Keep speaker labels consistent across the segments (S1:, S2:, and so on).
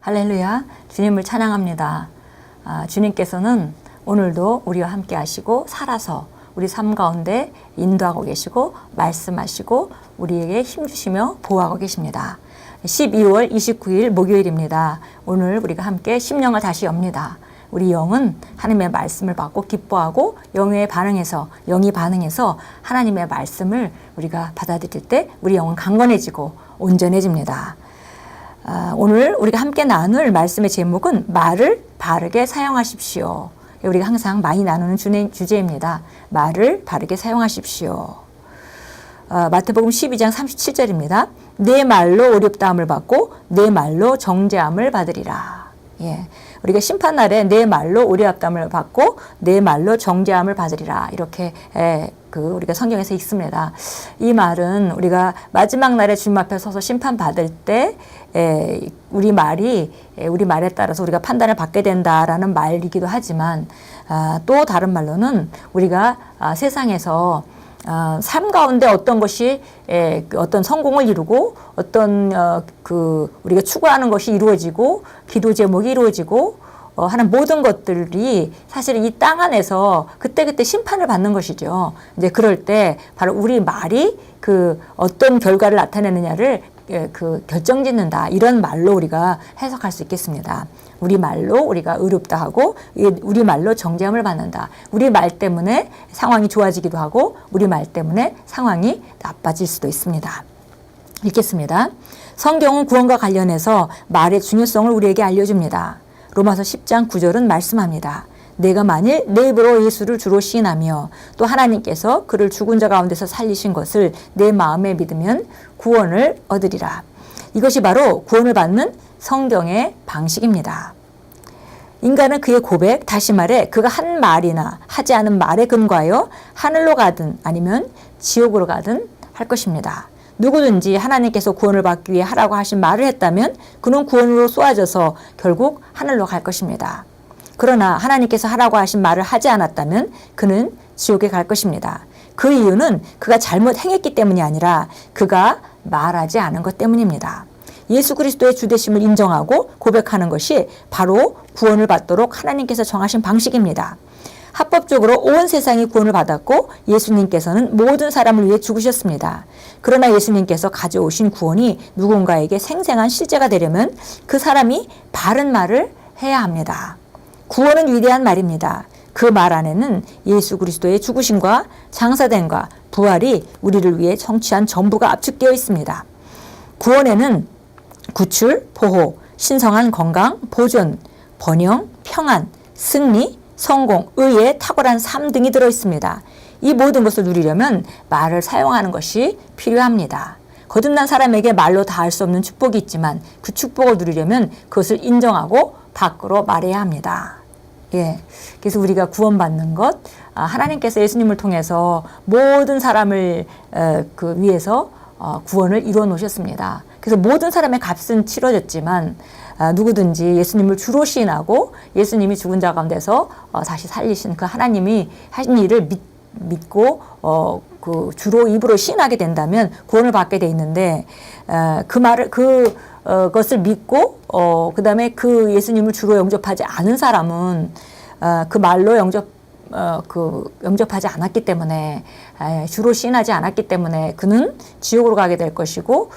S1: 할렐루야, 주님을 찬양합니다. 주님께서는 오늘도 우리와 함께 하시고 살아서 우리 삶 가운데 인도하고 계시고 말씀하시고 우리에게 힘주시며 보호하고 계십니다. 12월 29일 목요일입니다. 오늘 우리가 함께 심령을 다시 엽니다. 우리 영은 하나님의 말씀을 받고 기뻐하고 영이 반응해서 하나님의 말씀을 우리가 받아들일 때 우리 영은 강건해지고 온전해집니다. 오늘 우리가 함께 나눌 말씀의 제목은 말을 바르게 사용하십시오. 우리가 항상 많이 나누는 주제입니다. 말을 바르게 사용하십시오. 마태복음 12장 37절입니다. 내 말로 어렵다함을 받고 내 말로 정죄함을 받으리라. 우리가 심판날에 내 말로 어렵다함을 받고 내 말로 정죄함을 받으리라. 이렇게 우리가 성경에서 읽습니다. 이 말은 우리가 마지막 날에 주님 앞에 서서 심판받을 때 우리 말에 따라서 우리가 판단을 받게 된다라는 말이기도 하지만 또 다른 말로는 우리가 세상에서 삶 가운데 어떤 것이 어떤 성공을 이루고 어떤 우리가 추구하는 것이 이루어지고 기도 제목이 이루어지고 하는 모든 것들이 사실은 이 땅 안에서 그때그때 심판을 받는 것이죠. 이제 그럴 때 바로 우리 말이 어떤 결과를 나타내느냐를 결정짓는다. 이런 말로 우리가 해석할 수 있겠습니다. 우리 말로 우리가 의롭다 하고 우리 말로 정죄함을 받는다. 우리 말 때문에 상황이 좋아지기도 하고 우리 말 때문에 상황이 나빠질 수도 있습니다. 읽겠습니다. 성경은 구원과 관련해서 말의 중요성을 우리에게 알려줍니다. 로마서 10장 9절은 말씀합니다. 내가 만일 내 입으로 예수를 주로 시인하며 또 하나님께서 그를 죽은 자 가운데서 살리신 것을 내 마음에 믿으면 구원을 얻으리라. 이것이 바로 구원을 받는 성경의 방식입니다. 인간은 그의 고백, 다시 말해 그가 한 말이나 하지 않은 말에 근거하여 하늘로 가든 아니면 지옥으로 가든 할 것입니다. 누구든지 하나님께서 구원을 받기 위해 하라고 하신 말을 했다면 그는 구원으로 쏘아져서 결국 하늘로 갈 것입니다. 그러나 하나님께서 하라고 하신 말을 하지 않았다면 그는 지옥에 갈 것입니다. 그 이유는 그가 잘못 행했기 때문이 아니라 그가 말하지 않은 것 때문입니다. 예수 그리스도의 주되심을 인정하고 고백하는 것이 바로 구원을 받도록 하나님께서 정하신 방식입니다. 합법적으로 온 세상이 구원을 받았고 예수님께서는 모든 사람을 위해 죽으셨습니다. 그러나 예수님께서 가져오신 구원이 누군가에게 생생한 실제가 되려면 그 사람이 바른 말을 해야 합니다. 구원은 위대한 말입니다. 그 말 안에는 예수 그리스도의 죽으심과 장사됨과 부활이 우리를 위해 성취한 전부가 압축되어 있습니다. 구원에는 구출, 보호, 신성한 건강, 보존, 번영, 평안, 승리, 성공, 의의 탁월한 삶 등이 들어있습니다. 이 모든 것을 누리려면 말을 사용하는 것이 필요합니다. 거듭난 사람에게 말로 다 할 수 없는 축복이 있지만 그 축복을 누리려면 그것을 인정하고 밖으로 말해야 합니다. 그래서 우리가 구원받는 것, 하나님께서 예수님을 통해서 모든 사람을 위해서 구원을 이루어 놓으셨습니다. 그래서 모든 사람의 값은 치러졌지만 누구든지 예수님을 주로 시인하고 예수님이 죽은 자 가운데서 다시 살리신 그 하나님이 하신 일을 믿고 주로 입으로 시인하게 된다면 구원을 받게 돼 있는데 그것을 믿고 그다음에 그 예수님을 주로 영접하지 않은 사람은 그 말로 영접하지 않았기 때문에 주로 시인하지 않았기 때문에 그는 지옥으로 가게 될 것이고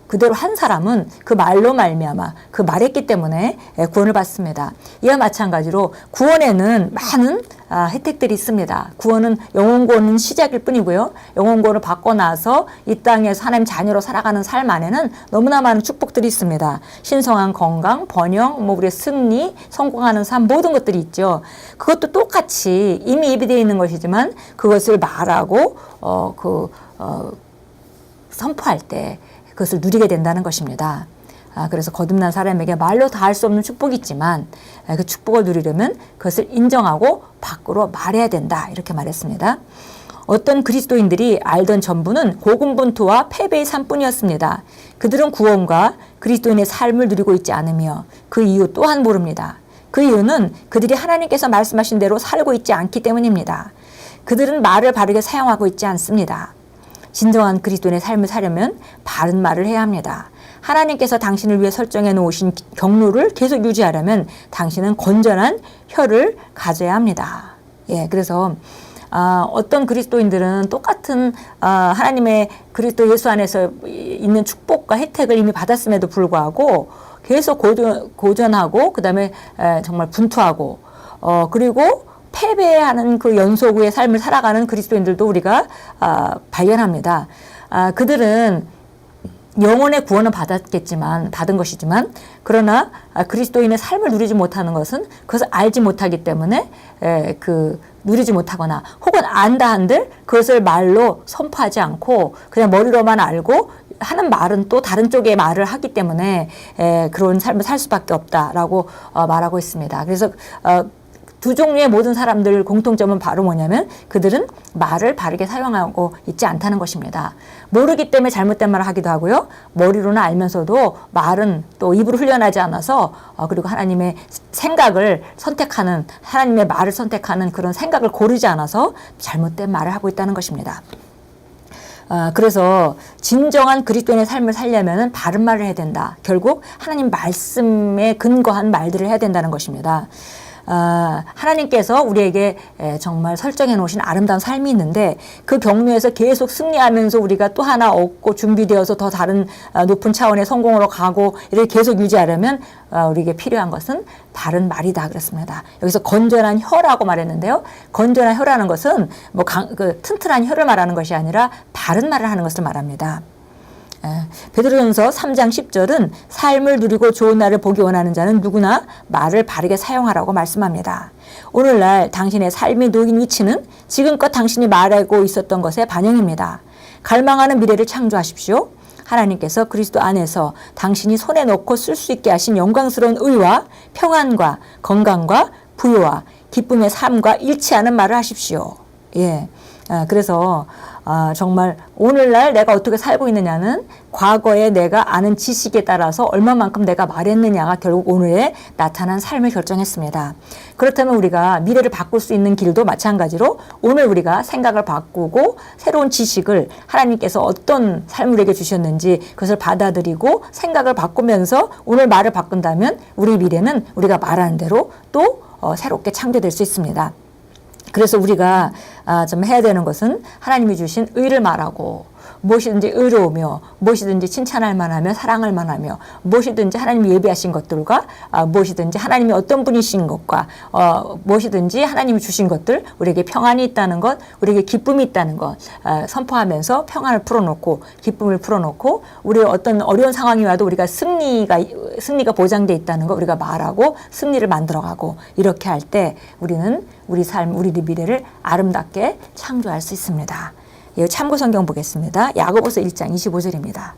S1: 그대로 한 사람은 그 말로 말미암아 그 말했기 때문에 구원을 받습니다. 이와 마찬가지로 구원에는 많은 혜택들이 있습니다. 구원은 영혼구원은 시작일 뿐이고요. 영혼구원을 받고 나서 이 땅에서 하나님 자녀로 살아가는 삶 안에는 너무나 많은 축복들이 있습니다. 신성한 건강, 번영, 우리의 승리, 성공하는 삶 모든 것들이 있죠. 그것도 똑같이 이미 예비되어 있는 것이지만 그것을 말하고 선포할 때 그것을 누리게 된다는 것입니다. 그래서 거듭난 사람에게 말로 다 할 수 없는 축복이 있지만 그 축복을 누리려면 그것을 인정하고 밖으로 말해야 된다. 이렇게 말했습니다. 어떤 그리스도인들이 알던 전부는 고군분투와 패배의 삶뿐이었습니다. 그들은 구원과 그리스도인의 삶을 누리고 있지 않으며 그 이유 또한 모릅니다. 그 이유는 그들이 하나님께서 말씀하신 대로 살고 있지 않기 때문입니다. 그들은 말을 바르게 사용하고 있지 않습니다. 진정한 그리스도인의 삶을 살려면 바른 말을 해야 합니다. 하나님께서 당신을 위해 설정해 놓으신 경로를 계속 유지하려면 당신은 건전한 혀를 가져야 합니다. 예, 그래서 어떤 그리스도인들은 똑같은 하나님의 그리스도 예수 안에서 있는 축복과 혜택을 이미 받았음에도 불구하고 계속 고전하고 그다음에 정말 분투하고 그리고 패배하는 그 연속 의 삶을 살아가는 그리스도인들도 우리가 발견합니다. 그들은 영혼의 구원은 받은 것이지만 그러나 그리스도인의 삶을 누리지 못하는 것은 그것을 알지 못하기 때문에 누리지 못하거나 혹은 안다 한들 그것을 말로 선포하지 않고 그냥 머리로만 알고 하는 말은 또 다른 쪽의 말을 하기 때문에 그런 삶을 살 수밖에 없다라고 말하고 있습니다. 그래서 두 종류의 모든 사람들 공통점은 바로 뭐냐면 그들은 말을 바르게 사용하고 있지 않다는 것입니다. 모르기 때문에 잘못된 말을 하기도 하고요. 머리로는 알면서도 말은 또 입으로 훈련하지 않아서 그리고 하나님의 생각을 선택하는 하나님의 말을 선택하는 그런 생각을 고르지 않아서 잘못된 말을 하고 있다는 것입니다. 그래서 진정한 그리스도인의 삶을 살려면 바른 말을 해야 된다. 결국 하나님 말씀에 근거한 말들을 해야 된다는 것입니다. 하나님께서 우리에게 정말 설정해 놓으신 아름다운 삶이 있는데 그 경로에서 계속 승리하면서 우리가 또 하나 얻고 준비되어서 더 다른 높은 차원의 성공으로 가고 이렇게 계속 유지하려면 우리에게 필요한 것은 바른 말이다 그랬습니다. 여기서 건전한 혀라고 말했는데요. 건전한 혀라는 것은 튼튼한 혀를 말하는 것이 아니라 바른 말을 하는 것을 말합니다. 베드로전서 3장 10절은 삶을 누리고 좋은 날을 보기 원하는 자는 누구나 말을 바르게 사용하라고 말씀합니다. 오늘날 당신의 삶이 놓인 위치는 지금껏 당신이 말하고 있었던 것의 반영입니다. 갈망하는 미래를 창조하십시오. 하나님께서 그리스도 안에서 당신이 손에 넣고 쓸 수 있게 하신 영광스러운 의와 평안과 건강과 부요와 기쁨의 삶과 일치하는 말을 하십시오. 예. 그래서 정말 오늘날 내가 어떻게 살고 있느냐는 과거에 내가 아는 지식에 따라서 얼마만큼 내가 말했느냐가 결국 오늘의 나타난 삶을 결정했습니다. 그렇다면 우리가 미래를 바꿀 수 있는 길도 마찬가지로 오늘 우리가 생각을 바꾸고 새로운 지식을 하나님께서 어떤 삶을 우리에게 주셨는지 그것을 받아들이고 생각을 바꾸면서 오늘 말을 바꾼다면 우리 미래는 우리가 말하는 대로 또 새롭게 창조될 수 있습니다. 그래서 우리가 좀 해야 되는 것은 하나님이 주신 의를 말하고 무엇이든지 의로우며 무엇이든지 칭찬할 만하며 사랑할 만하며 무엇이든지 하나님이 예비하신 것들과 무엇이든지 하나님이 어떤 분이신 것과 무엇이든지 하나님이 주신 것들 우리에게 평안이 있다는 것 우리에게 기쁨이 있다는 것 선포하면서 평안을 풀어놓고 기쁨을 풀어놓고 우리 어떤 어려운 상황이 와도 우리가 승리가 보장되어 있다는 것 우리가 말하고 승리를 만들어가고 이렇게 할 때 우리는 우리 삶 우리 미래를 아름답게 창조할 수 있습니다. 참고 성경 보겠습니다. 야고보서 1장 25절입니다.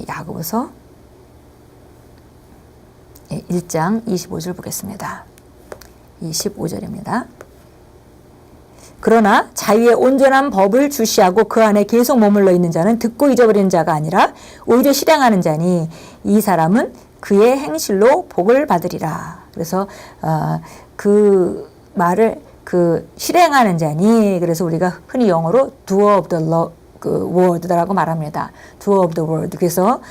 S1: 야고보서 1장 25절 보겠습니다. 25절입니다. 그러나 자유의 온전한 법을 주시하고 그 안에 계속 머물러 있는 자는 듣고 잊어버리는 자가 아니라 오히려 실행하는 자니 이 사람은 그의 행실로 복을 받으리라. 그래서 그 말을 실행하는 자니 그래서 우리가 흔히 영어로 doer of the word라고 말합니다. doer of the word. 그래서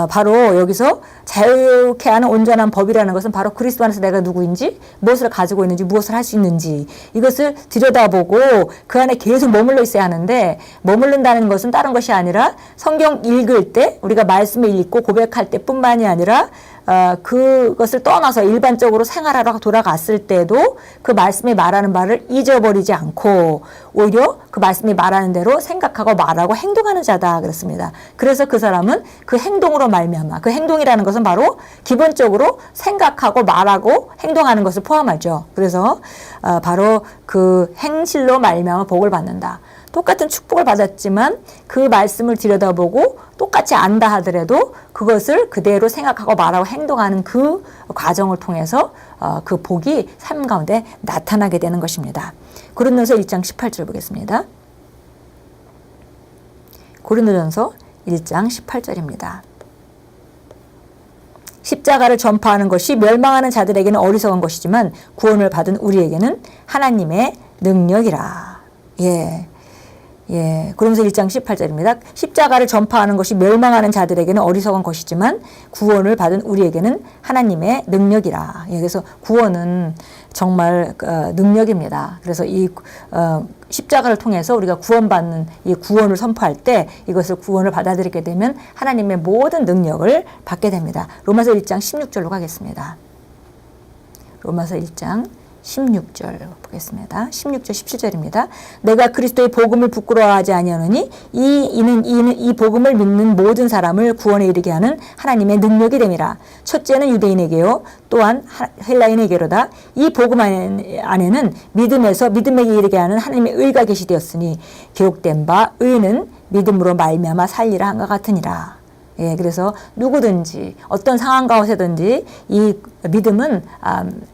S1: 바로 여기서 자유케 하는 온전한 법이라는 것은 바로 그리스도 안에서 내가 누구인지 무엇을 가지고 있는지 무엇을 할 수 있는지 이것을 들여다보고 그 안에 계속 머물러 있어야 하는데 머무른다는 것은 다른 것이 아니라 성경 읽을 때 우리가 말씀을 읽고 고백할 때뿐만이 아니라 그것을 떠나서 일반적으로 생활하러 돌아갔을 때도 그 말씀이 말하는 바를 잊어버리지 않고 오히려 그 말씀이 말하는 대로 생각하고 말하고 행동하는 자다 그렇습니다. 그래서 그 사람은 그 행동으로 말미암아 그 행동이라는 것은 바로 기본적으로 생각하고 말하고 행동하는 것을 포함하죠. 그래서 바로 그 행실로 말미암아 복을 받는다. 똑같은 축복을 받았지만 그 말씀을 들여다보고 똑같이 안다 하더라도 그것을 그대로 생각하고 말하고 행동하는 그 과정을 통해서 그 복이 삶 가운데 나타나게 되는 것입니다. 고린도전서 1장 18절 보겠습니다. 고린도전서 1장 18절입니다. 십자가를 전파하는 것이 멸망하는 자들에게는 어리석은 것이지만 구원을 받은 우리에게는 하나님의 능력이라. 예. 예, 그러면서 1장 18절입니다. 십자가를 전파하는 것이 멸망하는 자들에게는 어리석은 것이지만 구원을 받은 우리에게는 하나님의 능력이라. 예, 그래서 구원은 정말 능력입니다. 그래서 이 십자가를 통해서 우리가 구원받는 이 구원을 선포할 때 이것을 구원을 받아들이게 되면 하나님의 모든 능력을 받게 됩니다. 로마서 1장 16절로 가겠습니다. 로마서 1장 16절 보겠습니다. 16절 17절입니다. 내가 그리스도의 복음을 부끄러워하지 아니하노니 이는 이 복음을 믿는 모든 사람을 구원에 이르게 하는 하나님의 능력이 됨이라. 첫째는 유대인에게요 또한 헬라인에게로다. 이 복음 안에는 믿음에서 믿음에게 이르게 하는 하나님의 의가 계시되었으니 기록된 바 의는 믿음으로 말미암아 살리라 한것 같으니라. 예, 그래서 누구든지 어떤 상황 가운데든지 이 믿음은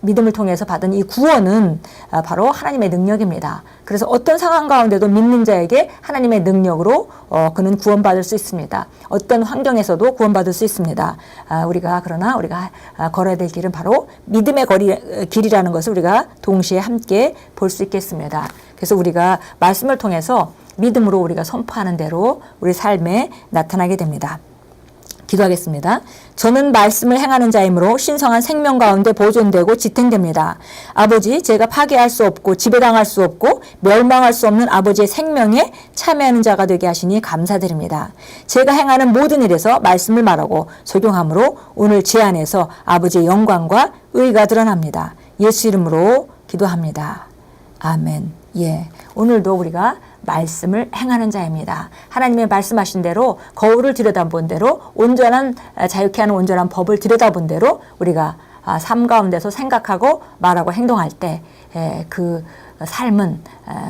S1: 믿음을 통해서 받은 이 구원은 바로 하나님의 능력입니다. 그래서 어떤 상황 가운데도 믿는 자에게 하나님의 능력으로 그는 구원받을 수 있습니다. 어떤 환경에서도 구원받을 수 있습니다. 그러나 우리가 걸어야 될 길은 바로 믿음의 길이라는 것을 우리가 동시에 함께 볼 수 있겠습니다. 그래서 우리가 말씀을 통해서 믿음으로 우리가 선포하는 대로 우리 삶에 나타나게 됩니다. 기도하겠습니다. 저는 말씀을 행하는 자이므로 신성한 생명 가운데 보존되고 지탱됩니다. 아버지, 제가 파괴할 수 없고 지배당할 수 없고 멸망할 수 없는 아버지의 생명에 참여하는 자가 되게 하시니 감사드립니다. 제가 행하는 모든 일에서 말씀을 말하고 적용함으로 오늘 제 안에서 아버지의 영광과 의가 드러납니다. 예수 이름으로 기도합니다. 아멘. 예, 오늘도 우리가 말씀을 행하는 자입니다. 하나님의 말씀하신 대로 거울을 들여다본 대로 온전한 자유케 하는 온전한 법을 들여다본 대로 우리가 삶 가운데서 생각하고 말하고 행동할 때 그 삶은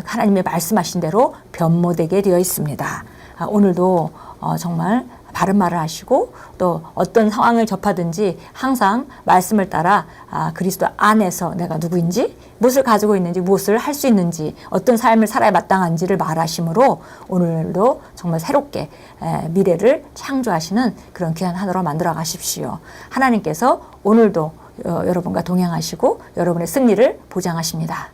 S1: 하나님의 말씀하신 대로 변모되게 되어 있습니다. 오늘도 정말 바른 말을 하시고 또 어떤 상황을 접하든지 항상 말씀을 따라 그리스도 안에서 내가 누구인지 무엇을 가지고 있는지 무엇을 할 수 있는지 어떤 삶을 살아야 마땅한지를 말하심으로 오늘도 정말 새롭게 미래를 창조하시는 그런 귀한 하루로 만들어 가십시오. 하나님께서 오늘도 여러분과 동행하시고 여러분의 승리를 보장하십니다.